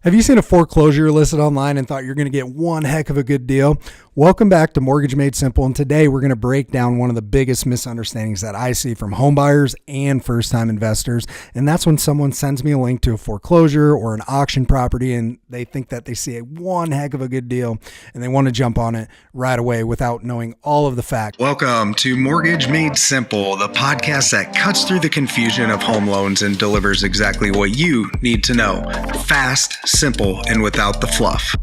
Have you seen a foreclosure listed online and thought you're going to get one heck of a good deal? Welcome back to Mortgage Made Simple, and today we're going to break down one of the biggest misunderstandings that I see from home buyers and first-time investors, and that's when someone sends me a link to a foreclosure or an auction property and they think that they see one heck of a good deal and they want to jump on it right away without knowing all of the facts. Welcome to Mortgage Made Simple, the podcast that cuts through the confusion of home loans and delivers exactly what you need to know. Fast, simple, and without the fluff.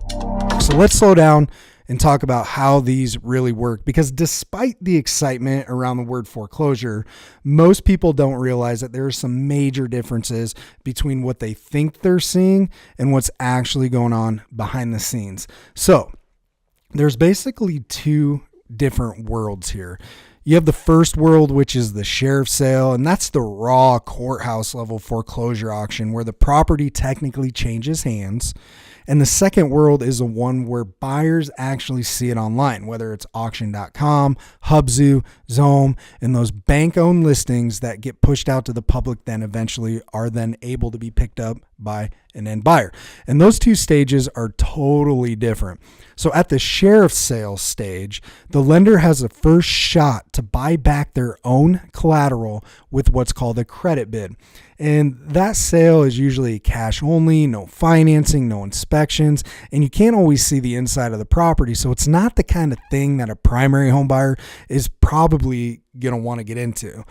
So let's slow down and talk about how these really work, because despite the excitement around the word foreclosure, most people don't realize that there are some major differences between what they think they're seeing and what's actually going on behind the scenes. So there's basically two different worlds here. You have the first world, which is the sheriff's sale, and that's the raw courthouse level foreclosure auction where the property technically changes hands. And the second world is the one where buyers actually see it online, whether it's auction.com, Hubzu, Zome, and those bank-owned listings that get pushed out to the public then eventually are then able to be picked up by an end buyer. And those two stages are totally different. So at the sheriff's sale stage, the lender has a first shot to buy back their own collateral with what's called a credit bid. And that sale is usually cash only, no financing, no inspections, and you can't always see the inside of the property. So it's not the kind of thing that a primary home buyer is probably going to want to get into.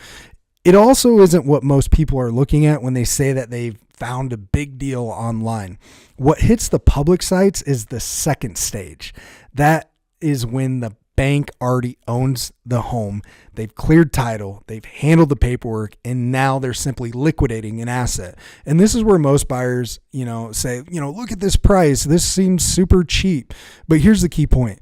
It also isn't what most people are looking at when they say that they've found a big deal online. What hits the public sites is the second stage. That is when the bank already owns the home. They've cleared title, they've handled the paperwork, and now they're simply liquidating an asset. And this is where most buyers, say, look at this price. This seems super cheap. But here's the key point.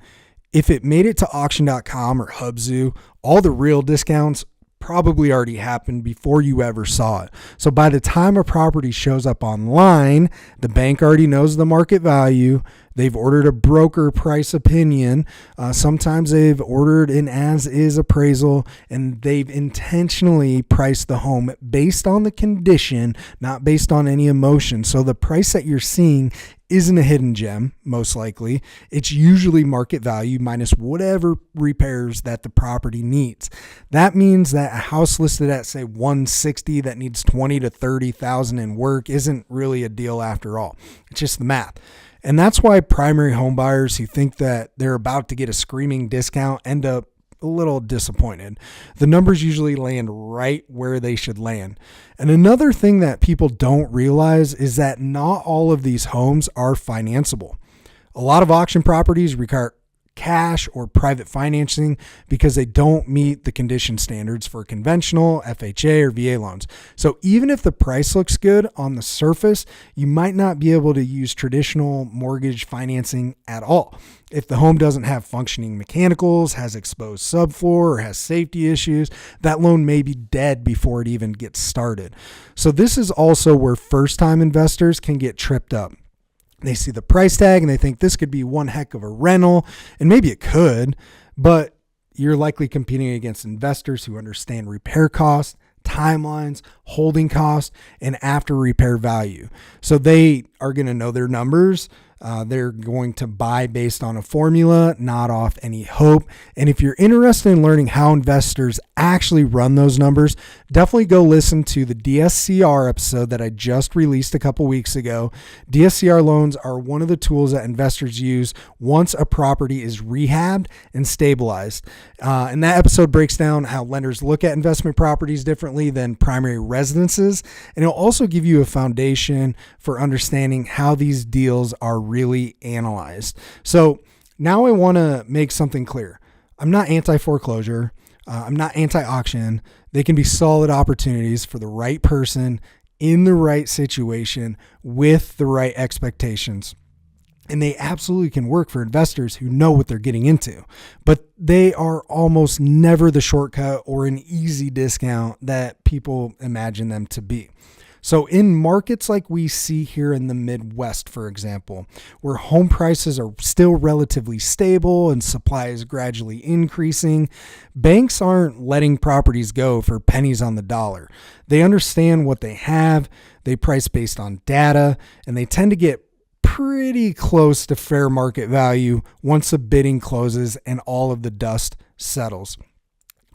If it made it to auction.com or Hubzu, all the real discounts probably already happened before you ever saw it. So by the time a property shows up online, the bank already knows the market value. They've ordered a broker price opinion. Sometimes they've ordered an as-is appraisal, and they've intentionally priced the home based on the condition, not based on any emotion. So the price that you're seeing isn't a hidden gem, most likely. It's usually market value minus whatever repairs that the property needs. That means that a house listed at, say, $160 that needs $20,000 to $30,000 in work isn't really a deal after all. It's just the math. And that's why primary home buyers who think that they're about to get a screaming discount end up a little disappointed. The numbers usually land right where they should land. And another thing that people don't realize is that not all of these homes are financeable. A lot of auction properties require cash or private financing because they don't meet the condition standards for conventional FHA or VA loans. So even if the price looks good on the surface, you might not be able to use traditional mortgage financing at all. If the home doesn't have functioning mechanicals, has exposed subfloor, or has safety issues, that loan may be dead before it even gets started. So this is also where first-time investors can get tripped up. They see the price tag and they think this could be one heck of a rental, and maybe it could, but you're likely competing against investors who understand repair costs, timelines, holding costs, and after repair value. So they are going to know their numbers. They're going to buy based on a formula, not off any hope. And if you're interested in learning how investors actually run those numbers, definitely go listen to the DSCR episode that I just released a couple weeks ago. DSCR loans are one of the tools that investors use once a property is rehabbed and stabilized. And that episode breaks down how lenders look at investment properties differently than primary residences. And it'll also give you a foundation for understanding how these deals are really analyzed. So now I want to make something clear. I'm not anti-foreclosure. I'm not anti-auction. They can be solid opportunities for the right person in the right situation with the right expectations. And they absolutely can work for investors who know what they're getting into, but they are almost never the shortcut or an easy discount that people imagine them to be. So in markets like we see here in the Midwest, for example, where home prices are still relatively stable and supply is gradually increasing, banks aren't letting properties go for pennies on the dollar. They understand what they have, they price based on data, and they tend to get pretty close to fair market value once the bidding closes and all of the dust settles.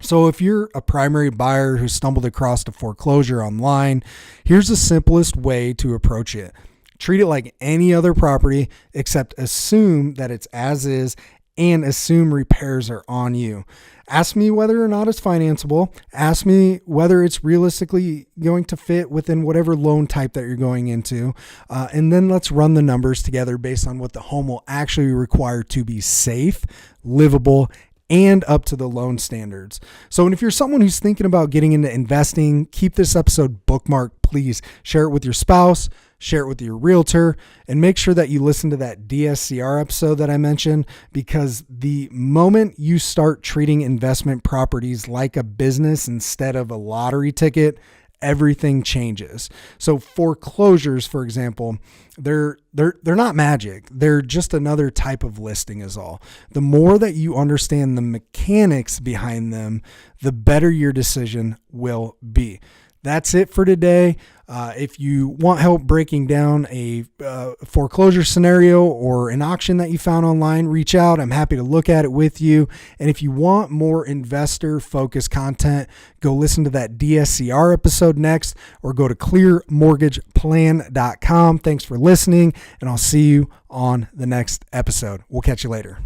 So if you're a primary buyer who stumbled across a foreclosure online, here's the simplest way to approach it. Treat it like any other property, except assume that it's as is and assume repairs are on you. Ask me whether or not it's financeable. Ask me whether it's realistically going to fit within whatever loan type that you're going into. And then let's run the numbers together based on what the home will actually require to be safe, livable, and up to the loan standards. So, and if you're someone who's thinking about getting into investing, keep this episode bookmarked, please. Share it with your spouse, share it with your realtor, and make sure that you listen to that DSCR episode that I mentioned, because the moment you start treating investment properties like a business instead of a lottery ticket, everything changes. So foreclosures, for example, they're not magic. They're just another type of listing is all. The more that you understand the mechanics behind them, the better your decision will be. That's it for today. If you want help breaking down a foreclosure scenario or an auction that you found online, reach out. I'm happy to look at it with you. And if you want more investor-focused content, go listen to that DSCR episode next, or go to clearmortgageplan.com. Thanks for listening, and I'll see you on the next episode. We'll catch you later.